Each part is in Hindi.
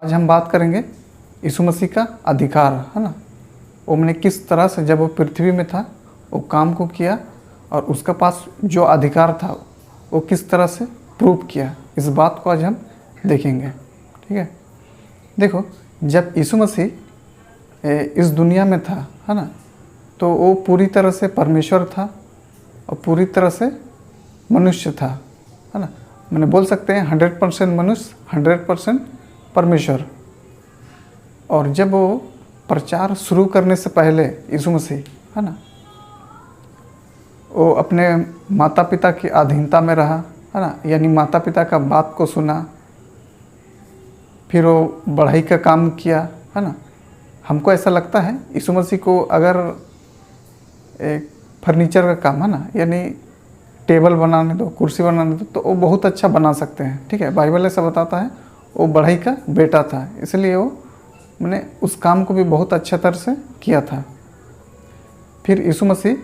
आज हम बात करेंगे यीशु मसीह का अधिकार, है ना। वो मैंने किस तरह से जब वो पृथ्वी में था वो काम को किया और उसके पास जो अधिकार था वो किस तरह से प्रूव किया, इस बात को आज हम देखेंगे। ठीक है, देखो, जब यीशु मसीह इस दुनिया में था, है ना, तो वो पूरी तरह से परमेश्वर था और पूरी तरह से मनुष्य था, है ना। मैंने बोल सकते हैं 100% मनुष्य, 100% परमेश्वर। और जब वो प्रचार शुरू करने से पहले यीशु मसीह, है ना, वो अपने माता पिता की अधीनता में रहा, है ना, यानी माता पिता का बात को सुना, फिर वो बढ़ाई का काम किया, है ना। हमको ऐसा लगता है यीशु मसीह को अगर एक फर्नीचर का काम, है ना, यानी टेबल बनाने दो, कुर्सी बनाने दो, तो वो बहुत अच्छा बना सकते हैं। ठीक है, बाइबल ऐसा बताता है वो बढ़ई का बेटा था, इसलिए वो मैंने उस काम को भी बहुत अच्छा तरह से किया था। फिर यीशु मसीह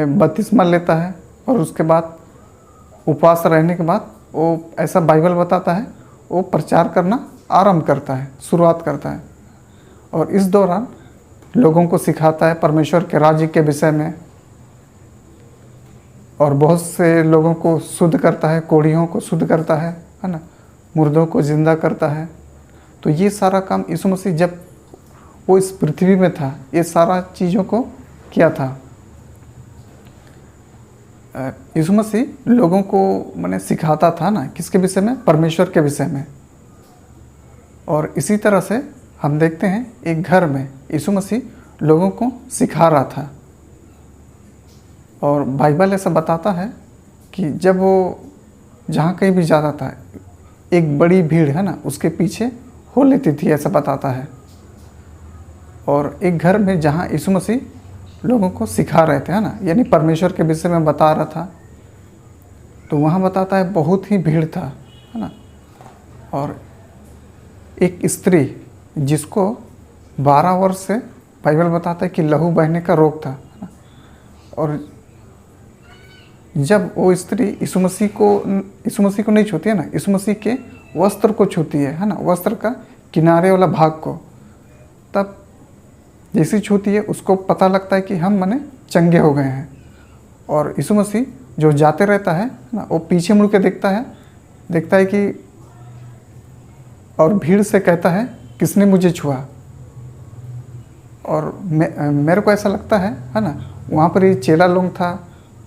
बपतिस्मा लेता है और उसके बाद उपवास रहने के बाद वो, ऐसा बाइबल बताता है, वो प्रचार करना आरंभ करता है, शुरुआत करता है। और इस दौरान लोगों को सिखाता है परमेश्वर के राज्य के विषय में, और बहुत से लोगों को शुद्ध करता है, कोढ़ियों को शुद्ध करता है ना, मुर्दों को जिंदा करता है। तो ये सारा काम यीशु मसीह जब वो इस पृथ्वी में था, ये सारा चीज़ों को किया था। यीशु मसीह लोगों को मैंने सिखाता था ना, किसके विषय में? परमेश्वर के विषय में। और इसी तरह से हम देखते हैं एक घर में यीशु मसीह लोगों को सिखा रहा था। और बाइबल ऐसा बताता है कि जब वो जहाँ कहीं भी जाता था, एक बड़ी भीड़, है ना, उसके पीछे हो लेती थी, ऐसा बताता है। और एक घर में जहाँ यीशु मसीह लोगों को सिखा रहे थे, है ना, यानी परमेश्वर के विषय में बता रहा था, तो वहाँ बताता है बहुत ही भीड़ था, है ना। और एक स्त्री जिसको 12 वर्ष से बाइबल बताता है कि लहू बहने का रोग था, है ना। और जब वो स्त्री यीशु मसीह को नहीं छूती है ना, यीशु मसीह के वस्त्र को छूती है ना, वस्त्र का किनारे वाला भाग को, तब जैसी छूती है उसको पता लगता है कि हम मने चंगे हो गए हैं। और यीशु मसीह जो जाते रहता है ना, वो पीछे मुड़ के देखता है कि, और भीड़ से कहता है किसने मुझे छुआ। और मेरे को ऐसा लगता है ना, वहाँ पर ये चेला लोग था,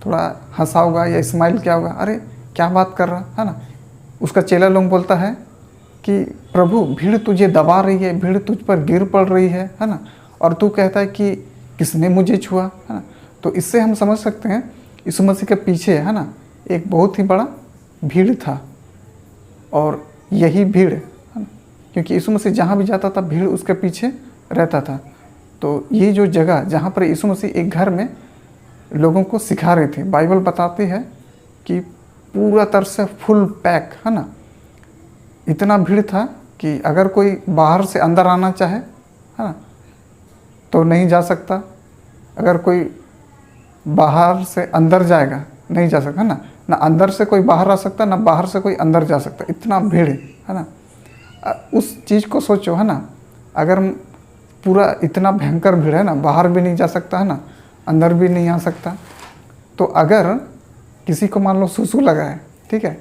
थोड़ा हंसा होगा या स्माइल किया होगा, अरे क्या बात कर रहा, है ना। उसका चेला लोग बोलता है कि प्रभु, भीड़ तुझे दबा रही है, भीड़ तुझ पर गिर पड़ रही है ना, और तू कहता है कि किसने मुझे छुआ, है ना। तो इससे हम समझ सकते हैं यीशु मसीह के पीछे, है ना, एक बहुत ही बड़ा भीड़ था। और यही भीड़, है ना, क्योंकि यीशु मसीह जहाँ भी जाता था भीड़ उसके पीछे रहता था। तो ये जो जगह जहाँ पर यीशु मसीह एक घर में लोगों को सिखा रहे थे, बाइबल बताती है कि पूरा तरह से फुल पैक, है ना। इतना भीड़ था कि अगर कोई बाहर से अंदर आना चाहे, है ना, तो नहीं जा सकता। अगर कोई बाहर से अंदर जाएगा नहीं जा सकता, है ना अंदर से कोई बाहर आ सकता, ना बाहर से कोई अंदर जा सकता, इतना भीड़, है ना। उस चीज़ को सोचो, है ना, अगर पूरा इतना भयंकर भीड़ है ना, बाहर भी नहीं जा सकता, है ना, अंदर भी नहीं आ सकता, तो अगर किसी को मान लो सुसु लगा है, ठीक है,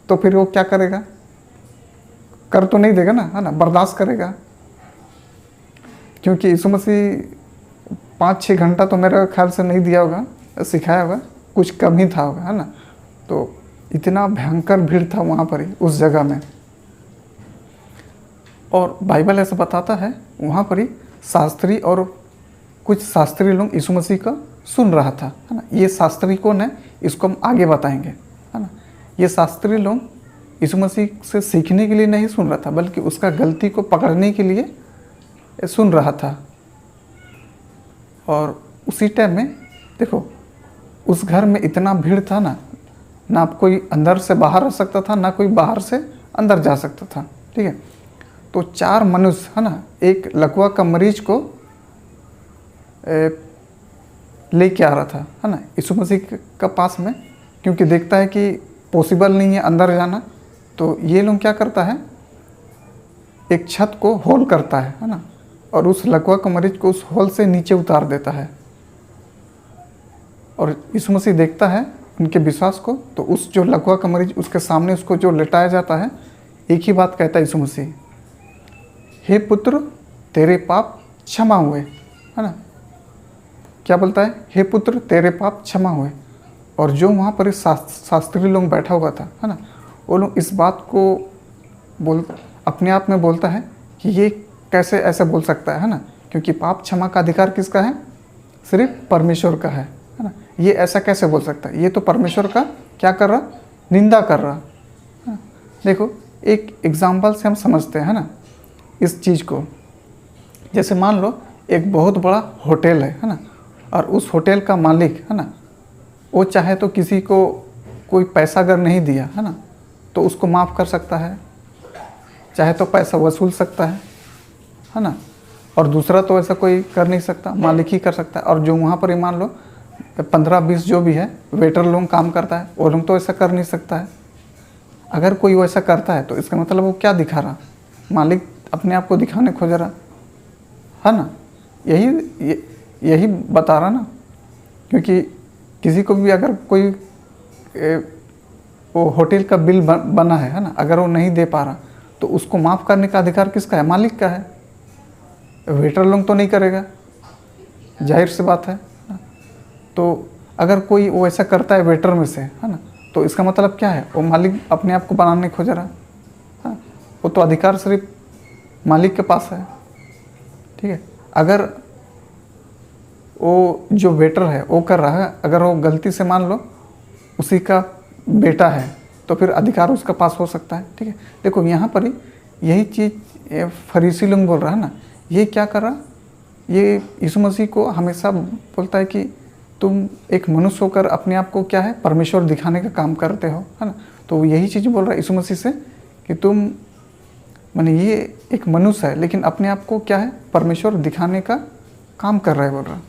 तो फिर वो क्या करेगा? कर तो नहीं देगा ना, है ना, बर्दाश्त करेगा। क्योंकि यीशु मसीह 5-6 घंटा तो मेरे ख्याल से नहीं दिया होगा, सिखाया होगा, कुछ कम ही था होगा, है ना। तो इतना भयंकर भीड़ था वहाँ पर ही, उस जगह में। और बाइबल ऐसा बताता है वहाँ पर ही शास्त्री और कुछ शास्त्री लोग यीशु मसीह का सुन रहा था, है ना। ये शास्त्री कौन है, इसको हम आगे बताएंगे, है ना। ये शास्त्री लोग यीशु मसीह से सीखने के लिए नहीं सुन रहा था, बल्कि उसका गलती को पकड़ने के लिए सुन रहा था। और उसी टाइम में देखो, उस घर में इतना भीड़ था ना कोई अंदर से बाहर आ सकता था, ना कोई बाहर से अंदर जा सकता था, ठीक है। तो 4 मनुष्य, है ना, एक लकवा का मरीज को लेके आ रहा था, है ना, यीशु मसीह का पास में, क्योंकि देखता है कि पॉसिबल नहीं है अंदर जाना। तो ये लोग क्या करता है, एक छत को होल करता है ना, और उस लकवा के मरीज को उस होल से नीचे उतार देता है। और यीशु मसीह देखता है उनके विश्वास को, तो उस जो लकवा का मरीज उसके सामने उसको जो लेटाया जाता है, एक ही बात कहता है यीशु मसीह, हे पुत्र तेरे पाप क्षमा हुए, है ना। क्या बोलता है? हे पुत्र तेरे पाप क्षमा हुए। और जो वहाँ पर शास्त्री लोग बैठा हुआ था, है ना, वो लोग इस बात को अपने आप में बोलता है कि ये कैसे ऐसा बोल सकता है ना, क्योंकि पाप क्षमा का अधिकार किसका है? सिर्फ परमेश्वर का है ना। ये ऐसा कैसे बोल सकता है? ये तो परमेश्वर का क्या कर रहा? निंदा कर रहा है। देखो एक एग्जाम्पल से हम समझते हैं ना इस चीज़ को। जैसे मान लो एक बहुत बड़ा होटल है ना, और उस होटल का मालिक है ना, वो चाहे तो किसी को कोई पैसा अगर नहीं दिया है ना, तो उसको माफ़ कर सकता है, चाहे तो पैसा वसूल सकता है ना। और दूसरा तो ऐसा कोई कर नहीं सकता, मालिक ही कर सकता है। और जो वहाँ पर ही मान लो 15-20 जो भी है वेटर लोग काम करता है, वो लोग तो ऐसा कर नहीं सकता है। अगर कोई वैसा करता है तो इसका मतलब वो क्या दिखा रहा? मालिक अपने आप को दिखाने खोज रहा है ना। यही बता रहा ना, क्योंकि किसी को भी अगर कोई वो होटल का बिल बना है ना, अगर वो नहीं दे पा रहा तो उसको माफ़ करने का अधिकार किसका है? मालिक का है। वेटर लोग तो नहीं करेगा, जाहिर सी बात है। तो अगर कोई वो ऐसा करता है वेटर में से, है ना, तो इसका मतलब क्या है? वो मालिक अपने आप को बनाने खोज रहा है। वो तो अधिकार सिर्फ मालिक के पास है, ठीक है। अगर वो जो वेटर है वो कर रहा है, अगर वो गलती से मान लो उसी का बेटा है, तो फिर अधिकार उसके पास हो सकता है, ठीक है। देखो यहाँ पर ही यही चीज़ फरीसी लोग बोल रहा है ना, ये क्या कर रहा? ये यीशु मसीह को हमेशा बोलता है कि तुम एक मनुष्य होकर अपने आप को क्या है? परमेश्वर दिखाने का काम करते हो, है ना। तो यही चीज़ बोल रहा है यीशु मसीह से कि तुम माने ये एक मनुष्य है लेकिन अपने आप को क्या है? परमेश्वर दिखाने का काम कर रहा है, बोल रहा है।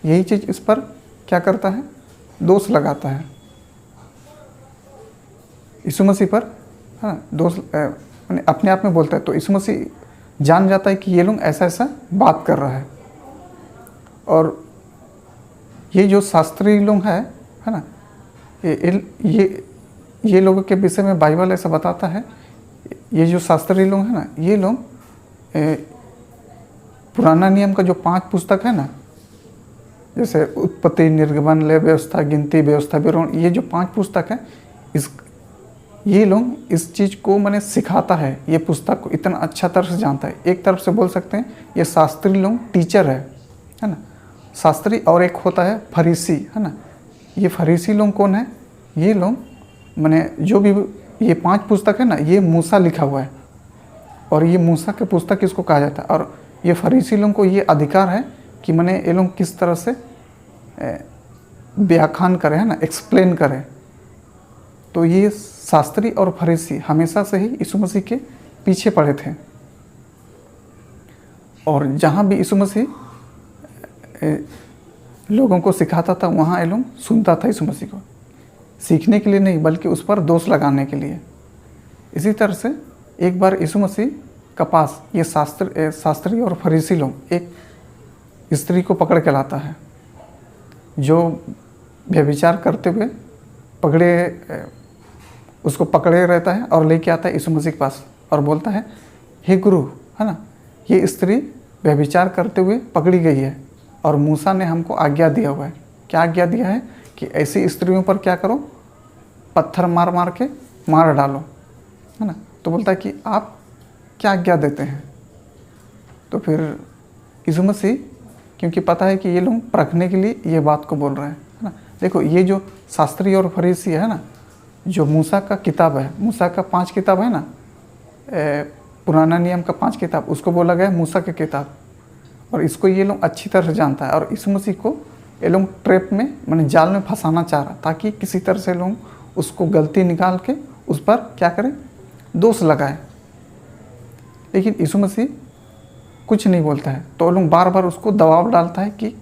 यही चीज़ इस पर क्या करता है? दोष लगाता है यीशु मसीह पर, हाँ, दोष अपने आप में बोलता है। तो यीशु मसीह जान जाता है कि ये लोग ऐसा ऐसा बात कर रहा है। और ये जो शास्त्री लोग है ना, ये लोगों के विषय में बाइबल ऐसा बताता है, ये जो शास्त्री लोग हैं ना, ये लोग पुराना नियम का जो 5 पुस्तक है ना, जैसे उत्पत्ति, निर्गमन, लय व्यवस्था, गिनती, व्यवस्था, विवरण, ये जो 5 पुस्तक है, ये लोग इस चीज़ को मैंने सिखाता है, ये पुस्तक को इतना अच्छा तरह से जानता है। एक तरफ से बोल सकते हैं ये शास्त्री लोग टीचर है ना, शास्त्री। और एक होता है फरीसी, है ना। ये फरीसी लोग कौन है? ये लोग मैंने जो भी ये 5 पुस्तक है ना, ये मूसा लिखा हुआ है, और ये मूसा के पुस्तक इसको कहा जाता है। और ये फरीसी लोगों को ये अधिकार है कि मैंने ये लोग किस तरह से व्याख्यान करें, है ना, एक्सप्लेन करें। तो ये शास्त्री और फरीसी हमेशा से ही यीशु मसीह के पीछे पड़े थे। और जहाँ भी यीशु मसीह लोगों को सिखाता था, वहाँ ये लोग सुनता था यीशु मसीह को, सीखने के लिए नहीं बल्कि उस पर दोष लगाने के लिए। इसी तरह से एक बार यीशु मसीह का पास ये शास्त्री और फरीसी लोग एक स्त्री को पकड़ के लाता है, जो व्यभिचार करते हुए उसको पकड़े रहता है, और लेके आता है यीशु मसीह के पास और बोलता है, हे गुरु, है ना, ये स्त्री व्यभिचार करते हुए पकड़ी गई है और मूसा ने हमको आज्ञा दिया हुआ है। क्या आज्ञा दिया है? कि ऐसी स्त्रियों पर क्या करो? पत्थर मार मार के मार डालो, है ना। तो बोलता है कि आप क्या आज्ञा देते हैं? तो फिर यीशु मसीह, क्योंकि पता है कि ये लोग परखने के लिए ये बात को बोल रहे हैं, है ना। देखो ये जो शास्त्री और फरीसी है ना, जो मूसा का किताब है, मूसा का 5 किताब है ना, पुराना नियम का 5 किताब, उसको बोला गया मूसा की किताब। और इसको ये लोग अच्छी तरह से जानता है, और यीशु मसीह को ये लोग ट्रैप में माने जाल में फंसाना चाह रहा, ताकि किसी तरह से लोग उसको गलती निकाल के उस पर क्या करें? दोष लगाए। लेकिन यीशु मसीह कुछ नहीं बोलता है, तो लोग बार बार उसको दबाव डालता है कि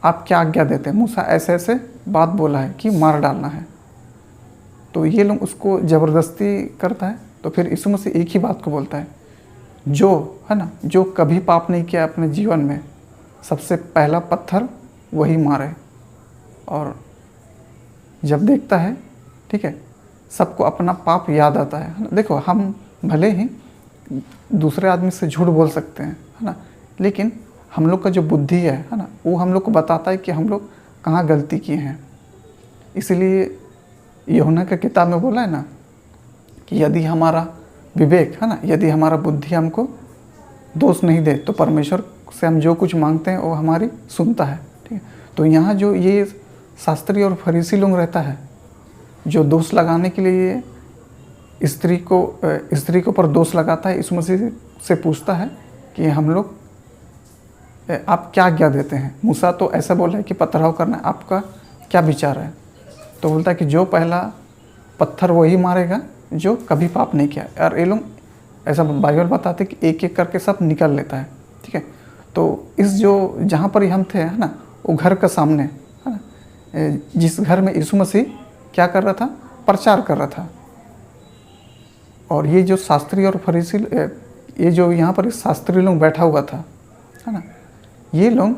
आप क्या आज्ञा देते हैं? मूसा ऐसे ऐसे बात बोला है कि मार डालना है। तो ये लोग उसको ज़बरदस्ती करता है। तो फिर यीशु मसीह एक ही बात को बोलता है, जो है ना, जो कभी पाप नहीं किया अपने जीवन में, सबसे पहला पत्थर वही मारे। और जब देखता है, ठीक है, सबको अपना पाप याद आता है ना। देखो, हम भले ही दूसरे आदमी से झूठ बोल सकते हैं, है ना, लेकिन हम लोग का जो बुद्धि है ना, वो हम लोग को बताता है कि हम लोग कहाँ गलती किए हैं। इसलिए यूहन्ना के किताब में बोला है ना कि यदि हमारा विवेक है ना, यदि हमारा बुद्धि हमको दोष नहीं दे तो परमेश्वर से हम जो कुछ मांगते हैं वो हमारी सुनता है, ठीक है। तो यहाँ जो ये शास्त्री और फरीसी लोग रहता है, जो दोष लगाने के लिए स्त्री को पर दोष लगाता है, यीशु मसीह से पूछता है कि हम लोग आप क्या आज्ञा देते हैं। मूसा तो ऐसा बोला है कि पथराव करना, आपका क्या विचार है। तो बोलता है कि जो पहला पत्थर वही मारेगा जो कभी पाप नहीं किया। और ये लोग ऐसा बाइबल बताते हैं कि एक एक करके सब निकल लेता है, ठीक है। तो इस जो जहाँ पर हम थे, है ना, वो घर का सामने, है ना, जिस घर में यीशु मसीह क्या कर रहा था, प्रचार कर रहा था। और ये जो शास्त्री और फरीसी, ये जो यहाँ पर शास्त्री लोग बैठा हुआ था, है ना, ये लोग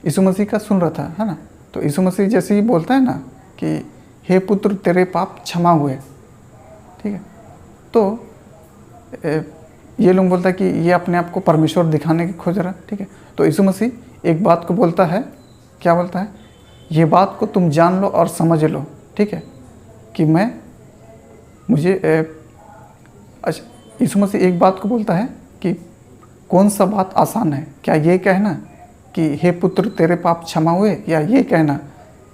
यीशु मसीह का सुन रहा था, है ना। तो यीशु मसीह जैसे ही बोलता है ना कि हे पुत्र तेरे पाप क्षमा हुए, ठीक है, तो ये लोग बोलता है कि ये अपने आप को परमेश्वर दिखाने की खोज रहा है, ठीक है। तो यीशु मसीह एक बात को बोलता है, क्या बोलता है, ये बात को तुम जान लो और समझ लो, ठीक है, कि अच्छा, यीशु मसीह एक बात को बोलता है कि कौन सा बात आसान है, क्या ये कहना कि हे पुत्र तेरे पाप क्षमा हुए, या ये कहना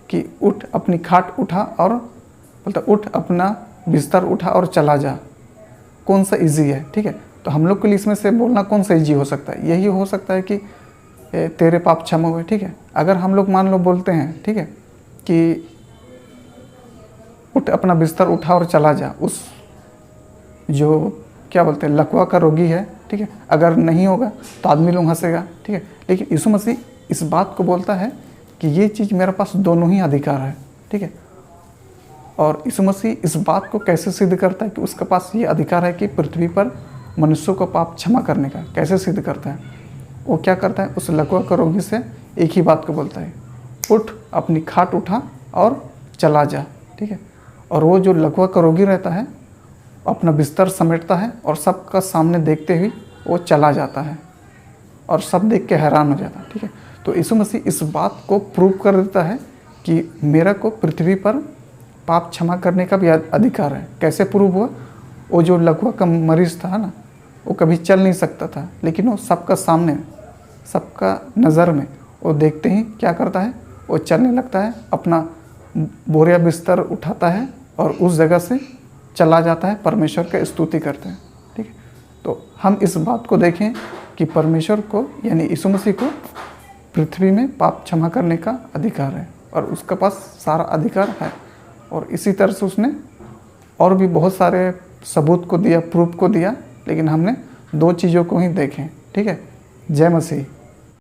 कि उठ अपनी खाट उठा और बोलता उठ अपना बिस्तर उठा और चला जा। कौन सा इजी है, ठीक है। तो हम लोग के लिए इसमें से बोलना कौन सा इजी हो सकता है, यही हो सकता है कि तेरे पाप क्षमा हुए, ठीक है। अगर हम लोग मान लो बोलते हैं, ठीक है, कि उठ अपना बिस्तर उठा और चला जा, उस जो क्या बोलते हैं लकवा का रोगी है, ठीक है, अगर नहीं होगा तो आदमी लोग हंसेगा, ठीक है। लेकिन यीशु मसीह इस बात को बोलता है कि ये चीज़ मेरे पास दोनों ही अधिकार है, ठीक है। और यीशु मसीह इस बात को कैसे सिद्ध करता है कि उसके पास ये अधिकार है कि पृथ्वी पर मनुष्यों को पाप क्षमा करने का, कैसे सिद्ध करता है। वो क्या करता है, उस लकवा का रोगी से एक ही बात को बोलता है, उठ अपनी खाट उठा और चला जा, ठीक है। और वो जो लकवा का रोगी रहता है अपना बिस्तर समेटता है और सबका सामने देखते हुए वो चला जाता है और सब देख के हैरान हो जाता है, ठीक है। तो यीशु मसीह इस बात को प्रूव कर देता है कि मेरा को पृथ्वी पर पाप क्षमा करने का भी अधिकार है। कैसे प्रूव हुआ, वो जो लकवा का मरीज था ना, वो कभी चल नहीं सकता था, लेकिन वो सबका सामने, सबका नज़र में वो देखते ही क्या करता है, वो चलने लगता है, अपना बोरिया बिस्तर उठाता है और उस जगह से चला जाता है, परमेश्वर का स्तुति करते हैं, ठीक है। तो हम इस बात को देखें कि परमेश्वर को यानी यीशु मसीह को पृथ्वी में पाप क्षमा करने का अधिकार है और उसके पास सारा अधिकार है। और इसी तरह से उसने और भी बहुत सारे सबूत को दिया, प्रूफ को दिया, लेकिन हमने दो चीज़ों को ही देखें, ठीक है। जय मसीह।